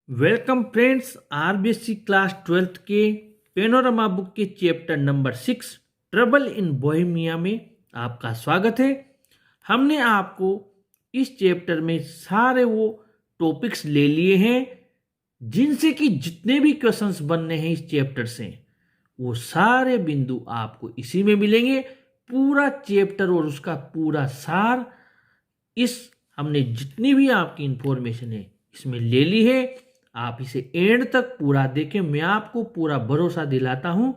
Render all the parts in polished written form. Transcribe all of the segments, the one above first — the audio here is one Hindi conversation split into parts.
Welcome friends, RBSC class 12th के पेनोरमा बुक के chapter number 6 trouble in Bohemia में आपका स्वागत है। हमने आपको इस चैप्टर में सारे वो टॉपिक्स ले लिए हैं जिनसे कि जितने भी क्वेश्चंस बनने हैं इस चैप्टर से वो सारे बिंदु आपको इसी में मिलेंगे। पूरा चैप्टर और उसका पूरा सार इस हमने जितनी भी आपकी इंफॉर्मेशन है इसमें ले ली है। आप इसे एंड तक पूरा देखें, मैं आपको पूरा भरोसा दिलाता हूं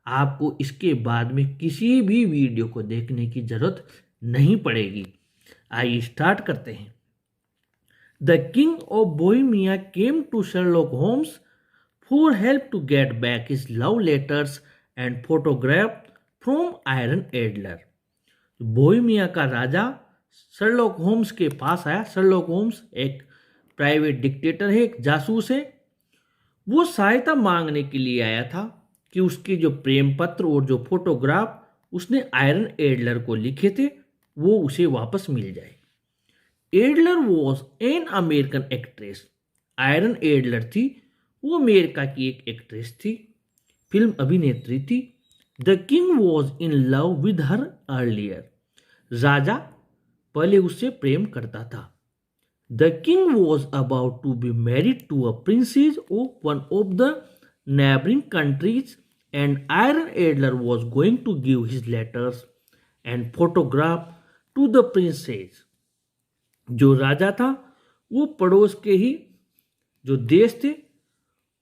आपको इसके बाद में किसी भी वीडियो को देखने की जरूरत नहीं पड़ेगी। आइए स्टार्ट करते हैं। The king of Bohemia came to Sherlock Holmes for help to get back his love letters and photograph from Irene Adler. Bohemia का राजा शर्लॉक होम्स के पास आया। शर्लॉक होम्स एक प्राइवेट डिक्टेटर है, एक जासूस है। वो सहायता मांगने के लिए आया था कि उसके जो प्रेम पत्र और जो फोटोग्राफ उसने आयरन एडलर को लिखे थे वो उसे वापस मिल जाए। Adler was an American actress. Iron Adler थी वो अमेरिका की एक एक्ट्रेस थी, फिल्म अभिनेत्री थी। The king was in love with her earlier. राजा पहले उससे प्रेम करता था। The king was about to be married to a princess of one of the neighboring countries, and Iron Adler was going to give his letters and photograph to the princess. जो राजा था वो पड़ोस के ही जो देश थे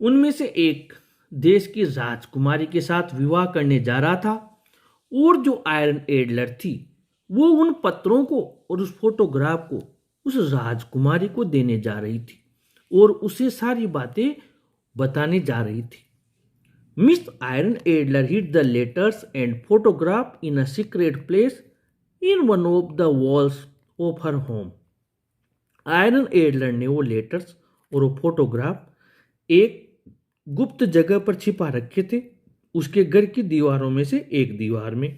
उनमें से एक देश की राजकुमारी के साथ विवाह करने जा रहा था, और जो आयरन एडलर थी वो उन पत्रों को और उस फोटोग्राफ को उस राजकुमारी को देने जा रही थी और उसे सारी बातें बताने जा रही थी। Miss Irene Adler hid the letters and photograph in a secret place in one of the walls of her home. Irene Adler ने वो लेटर्स और वो फोटोग्राफ एक गुप्त जगह पर छिपा रखे थे, उसके घर की दीवारों में से एक दीवार में।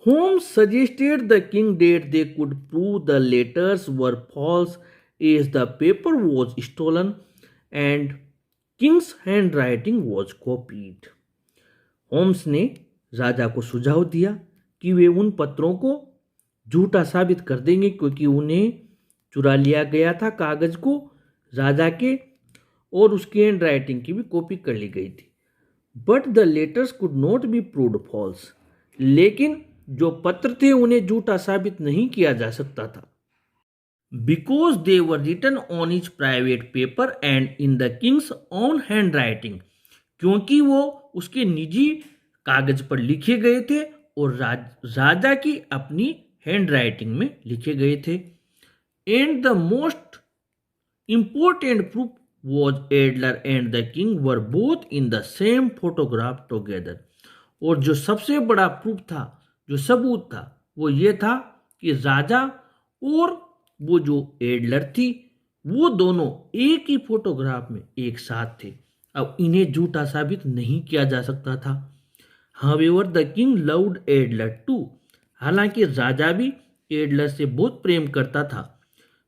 Holmes suggested the king that they could prove the letters were false as the paper was stolen and king's handwriting was copied. Holmes ने राजा को सुझाव दिया कि वे उन पत्रों को झूठा साबित कर देंगे क्योंकि उन्हें चुरा लिया गया था कागज को राजा के, और उसकी हैंड राइटिंग की भी कॉपी कर ली गई थी। But the letters could not be proved false. लेकिन जो पत्र थे उन्हें झूठा साबित नहीं किया जा सकता था। Because they were written on his private paper and in the king's own handwriting. क्योंकि वो उसके निजी कागज पर लिखे गए थे और राजा की अपनी हैंड राइटिंग में लिखे गए थे। And the most important proof was Adler and the king were both in the same photograph together. और जो सबसे बड़ा प्रूफ था, जो सबूत था, वो ये था कि राजा और वो जो एडलर थी वो दोनों एक ही फोटोग्राफ में एक साथ थे। अब इन्हें झूठा साबित नहीं किया जा सकता था। However the king loved Adler too. हालांकि राजा भी एडलर से बहुत प्रेम करता था,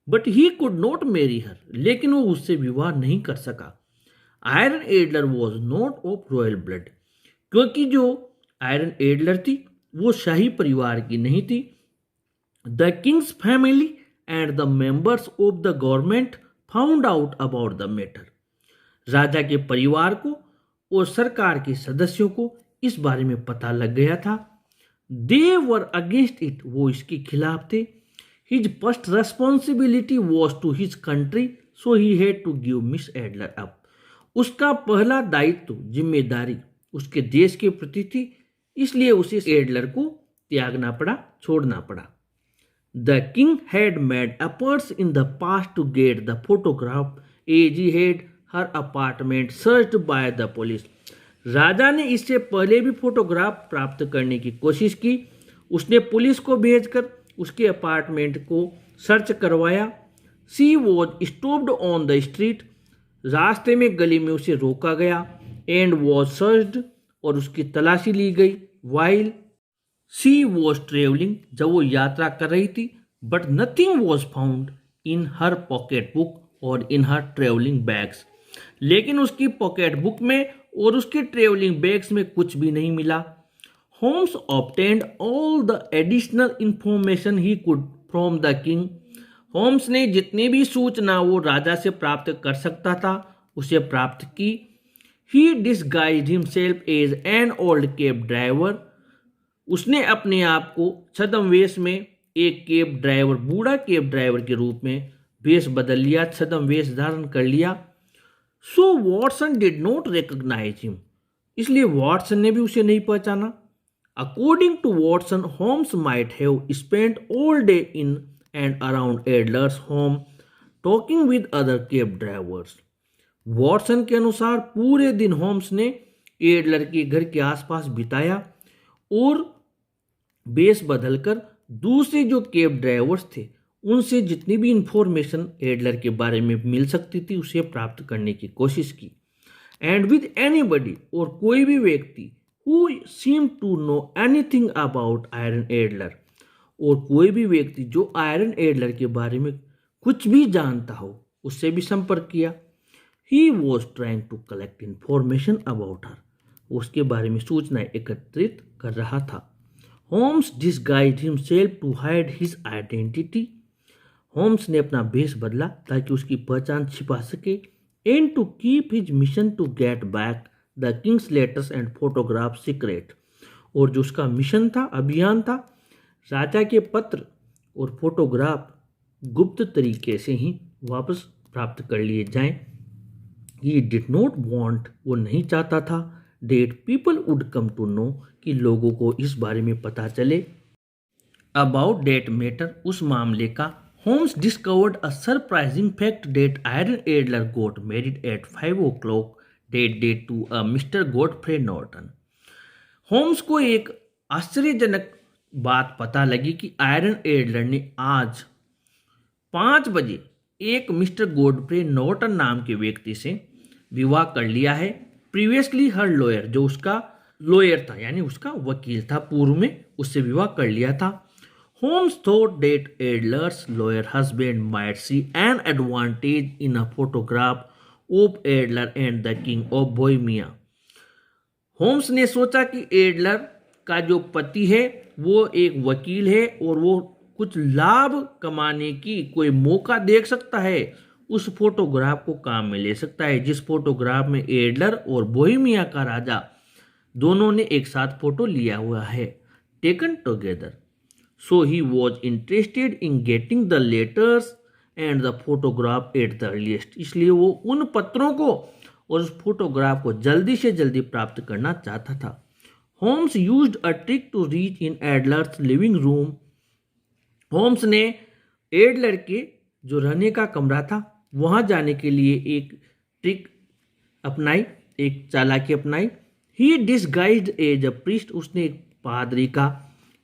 but he could not marry her. लेकिन वो उससे विवाह नहीं कर सका। Irene Adler was not of royal blood. क्योंकि जो आयरन एडलर थी वो शाही परिवार की नहीं थी। The king's family and the members of the government found out about the matter. राजा के परिवार को और सरकार के सदस्यों को इस बारे में पता लग गया था। They were against it. वो इसके खिलाफ थे। His first responsibility was to his country, so he had to give miss Adler up. उसका पहला दायित्व, जिम्मेदारी उसके देश के प्रति थी, इसलिए उसे एडलर को त्यागना पड़ा, छोड़ना पड़ा। The king had made efforts in the past to get the photograph as he had her apartment searched by the police. राजा ने इससे पहले भी फोटोग्राफ प्राप्त करने की कोशिश की। उसने पुलिस को भेजकर उसके अपार्टमेंट को सर्च करवाया। She was stopped on the street. रास्ते में गली में उसे रोका गया। And was searched. और उसकी तलाशी ली गई। While she was travelling. जब वो यात्रा कर रही थी। But nothing was found in her pocket book और इन हर ट्रेवलिंग बैग्स। लेकिन उसकी पॉकेट बुक में और उसके ट्रेवलिंग बैग्स में कुछ भी नहीं मिला। Holmes obtained all the additional information he could from the king. Holmes ने जितनी भी सूचना वो राजा से प्राप्त कर सकता था उसे प्राप्त की। He disguised himself as an old cab driver. उसने अपने आप को छद्मवेश में एक कैब ड्राइवर, बूढ़ा कैब ड्राइवर के रूप में वेश बदल लिया, छद्मवेश धारण कर लिया। So Watson did not recognise him. इसलिए वॉटसन ने भी उसे नहीं पहचाना। According to Watson, Holmes might have spent all day in and around Adler's home talking with other cab drivers. Watson के अनुसार पूरे दिन होम्स ने एडलर के घर के आसपास बिताया और बेस बदलकर दूसरे जो कैब ड्राइवर्स थे उनसे जितनी भी इंफॉर्मेशन एडलर के बारे में मिल सकती थी उसे प्राप्त करने की कोशिश की। एंड विद एनीबडी, और कोई भी व्यक्ति who seem to know anything about Irene Adler, और कोई भी व्यक्ति जो आयरन एडलर के बारे में कुछ भी जानता हो उससे भी संपर्क किया। He was trying to collect information about her, उसके बारे में सूचनाएं एकत्रित कर रहा था। Holmes disguised himself to hide his identity. Holmes ने अपना भेष बदला ताकि उसकी पहचान छिपा सके। And to keep his mission to get back the king's letters and photograph secret, और जो उसका मिशन था, अभियान था, राजा के पत्र और फोटोग्राफ गुप्त तरीके से ही वापस प्राप्त कर लिए जाएं। ही डिड नॉट वांट, वो नहीं चाहता था, that people would come to know, कि लोगों को इस बारे में पता चले अबाउट डेट मैटर, उस मामले का। Holmes discovered a surprising fact that Irene Adler got married at 5 o'clock that to a mister Godfrey Norton. Holmes को एक आश्चर्यजनक बात पता लगी कि आयरन एडलर ने आज 5 बजे एक मिस्टर गॉडफ्रे नॉर्टन नाम के व्यक्ति से विवाह कर लिया है। प्रीवियसली हर लॉयर, जो उसका लॉयर था यानी उसका वकील था, पूर्व में उससे विवाह कर लिया था। Holmes thought that Adler's lawyer husband might see an advantage in a photograph of Adler and the king of Bohemia. Holmes ने सोचा कि एडलर का जो पति है वो एक वकील है और वो कुछ लाभ कमाने की कोई मौका देख सकता है, उस फोटोग्राफ को काम में ले सकता है जिस फोटोग्राफ में एडलर और बोहेमिया का राजा दोनों ने एक साथ फोटो लिया हुआ है, taken together. So he was interested in getting the letters and the photograph at the earliest. इसलिए वो उन पत्रों को और उस फोटोग्राफ को जल्दी से जल्दी प्राप्त करना चाहता था। Holmes used a trick to reach in Adler's living room. Holmes ने एडलर के जो रहने का कमरा था वहां जाने के लिए एक ट्रिक अपनाई, एक चालाकी अपनाई। He disguised as a priest, उसने एक पादरी का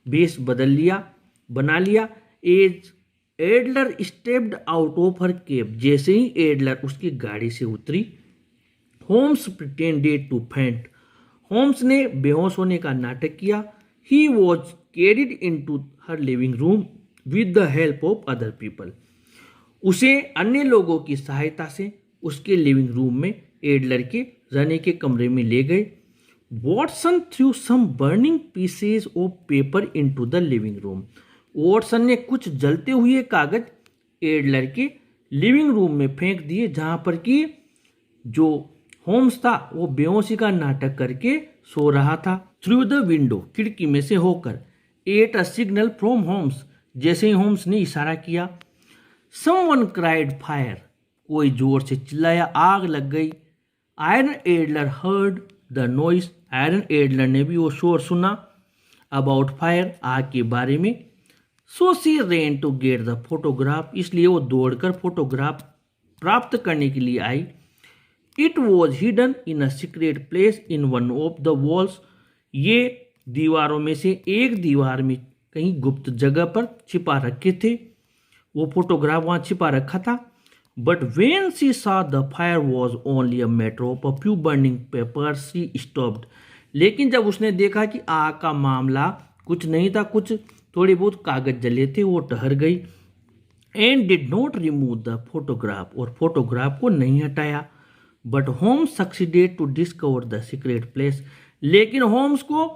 वेश बना लिया। As Adler stepped out of her cab, जैसे ही एडलर उसकी गाड़ी से उतरी, Holmes pretended to faint, Holmes ने बेहोश होने का नाटक किया। He was carried into her living room with the help of other people, उसे अन्य लोगों की सहायता से उसके लिविंग रूम में एडलर के रहने के कमरे में ले गए। Watson threw some burning pieces of paper into the living room, Watson ने कुछ जलते हुए कागज एडलर के लिविंग रूम में फेंक दिए जहां पर कि जो होम्स था वो बेहोशी का नाटक करके सो रहा था। थ्रू द विंडो, खिड़की में से होकर। At a signal from Holmes, जैसे ही होम्स ने इशारा किया। समवन क्राइड फायर, कोई जोर से चिल्लाया, आग लग गई। Iron Adler heard the noise, iron Adler ने भी वो शोर सुना। अबाउट फायर, आग के बारे में। So she ran to get the photograph, इसलिए वो दौड़कर फोटोग्राफ प्राप्त करने के लिए आई। It was hidden in a secret place in one of the walls, ये दीवारों में से एक दीवार में कहीं गुप्त जगह पर छिपा रखे थे, वो फोटोग्राफ वहां छिपा रखा था। But when she saw the fire was only a matter of a few burning papers, she stopped, लेकिन जब उसने देखा कि आग का मामला कुछ नहीं था, कुछ थोड़े बहुत कागज जले थे, वो ठहर गई। And did not remove the photograph, और फोटोग्राफ को नहीं हटाया। But Holmes succeeded to discover the secret place, लेकिन होम्स को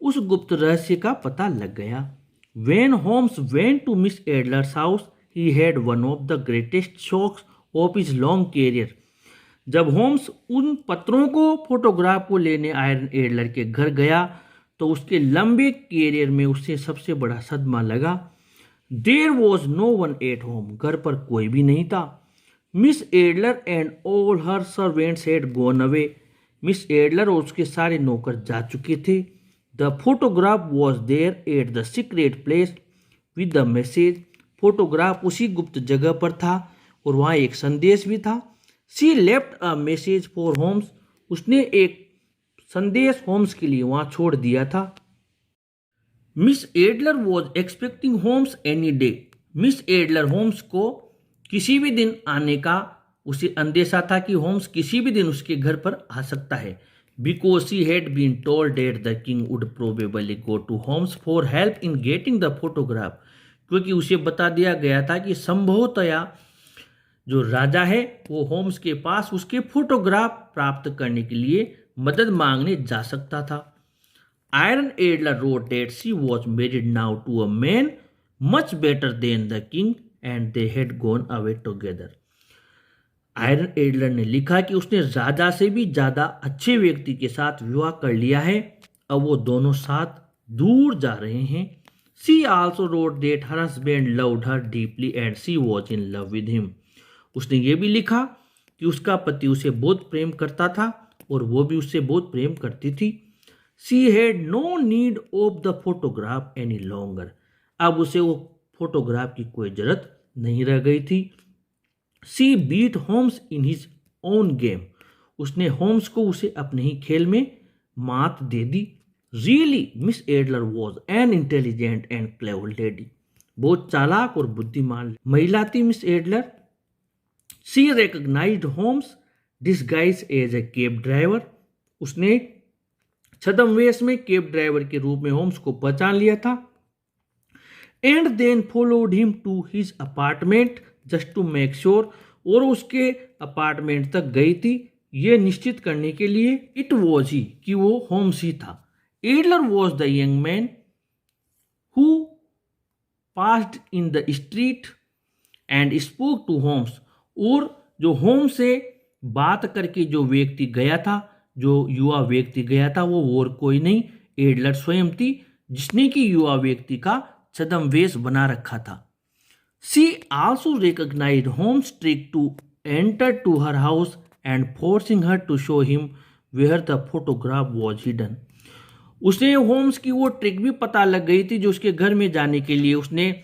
उस गुप्त रहस्य का पता लग गया। When Holmes went to Miss Adler's house he had one of the greatest shocks of his long career. जब होम्स उन पत्रों को, फोटोग्राफ को लेने आयरन एडलर के घर गया तो उसके लंबे कैरियर में उससे सबसे बड़ा सदमा लगा। There was no one at home, घर पर कोई भी नहीं था। Miss Adler and all her servants had gone away, miss Adler और उसके सारे नौकर जा चुके थे। The photograph was there at the secret place with the message, photograph उसी गुप्त जगह पर था और वहाँ एक संदेश भी था। She left a message for Holmes, उसने एक संदेश होम्स के लिए वहाँ छोड़ दिया था। Miss Adler was expecting Holmes any day, miss Adler Holmes को किसी भी दिन आने का उसे अंदेशा था कि होम्स किसी भी दिन उसके घर पर आ सकता है। Because she had been told that the king would probably go to Holmes for help in getting the photograph, क्योंकि उसे बता दिया गया था कि संभवतया जो राजा है वो होम्स के पास उसके फोटोग्राफ प्राप्त करने के लिए मदद मांगने जा सकता था। Irene Adler wrote that she was married now to a man much better than the king and they had gone away together. Irene Adler ने लिखा कि उसने राजा से भी ज्यादा अच्छे व्यक्ति के साथ विवाह कर लिया है, अब वो दोनों साथ दूर जा रहे हैं। She also wrote that her husband loved her deeply and she was in love with him, उसने ये भी लिखा कि उसका पति उसे बहुत प्रेम करता था और वो भी उससे बहुत प्रेम करती थी। She had no need of the photograph any longer, अब उसे वो फोटोग्राफ की कोई जरूरत नहीं रह गई थी। She beat Holmes in his own game, उसने होम्स को उसे अपने ही खेल में मात दे दी। Really Miss Adler was an intelligent and clever lady, बहुत चालाक और बुद्धिमान महिला थी Miss Adler. She recognised Holmes disguise as a cab driver, उसने छद्मवेश में कैब ड्राइवर के रूप में होम्स को पहचान लिया था। And then followed him to his apartment just to make sure, और उसके अपार्टमेंट तक गई थी ये निश्चित करने के लिए इट वॉज ही कि वो होम्स ही था। Adler was the young man who passed in the street and spoke to Holmes, और जो होम्स से बात करके जो व्यक्ति गया था, जो युवा व्यक्ति गया था, वो और कोई नहीं एडलर स्वयं थी, जिसने कि युवा व्यक्ति का छद्मवेश बना रखा था। She also recognised Holmes trick to enter to her house and forcing her to show him where the photograph was hidden, उसे होम्स की वो ट्रिक भी पता लग गई थी जो उसके घर में जाने के लिए उसने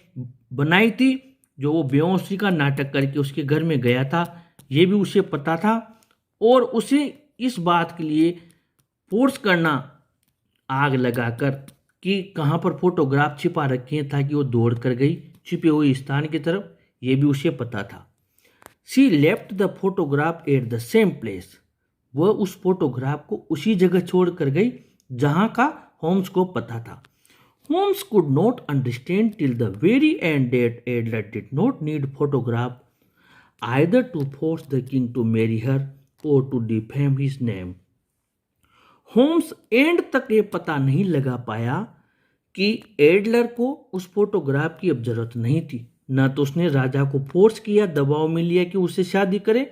बनाई थी, जो वो बेहोशी का नाटक करके उसके घर में गया था, ये भी उसे पता था। और उसे इस बात के लिए फोर्स करना आग लगाकर कि कहाँ पर फोटोग्राफ छिपा रखे हैं ताकि वो दौड़ कर गई छिपे हुए स्थान की तरफ, ये भी उसे पता था। She left the photograph at the same place, वह उस फोटोग्राफ को उसी जगह छोड़ कर गई जहाँ का होम्स को पता था। Holmes could not understand till the very end that Adler did not need photograph either to force the king to marry her or to defame his name. Homes and तक ये पता नहीं लगा पाया कि एडलर को उस फोटोग्राफ की अब जरूरत नहीं थी, ना तो उसने राजा को फोर्स किया, दबाव में लिया कि उससे शादी करे,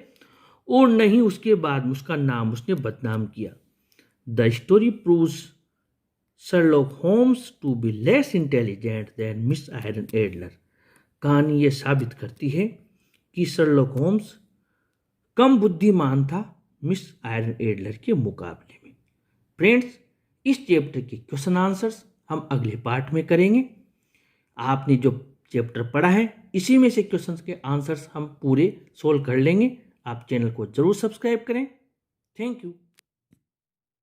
और नहीं उसके बाद उसका नाम उसने बदनाम किया। The story proves Sherlock Holmes to be less intelligent than Miss Iron Adler. कहानी ये साबित करती है कि शर्लॉक होम्स कम बुद्धिमान था मिस आयरन एडलर के मुकाबले में। फ्रेंड्स, इस चैप्टर के क्वेश्चन आंसर्स हम अगले पार्ट में करेंगे। आपने जो चैप्टर पढ़ा है इसी में से क्वेश्चंस के आंसर्स हम पूरे सोल्व कर लेंगे। आप चैनल को जरूर सब्सक्राइब करें। Thank you.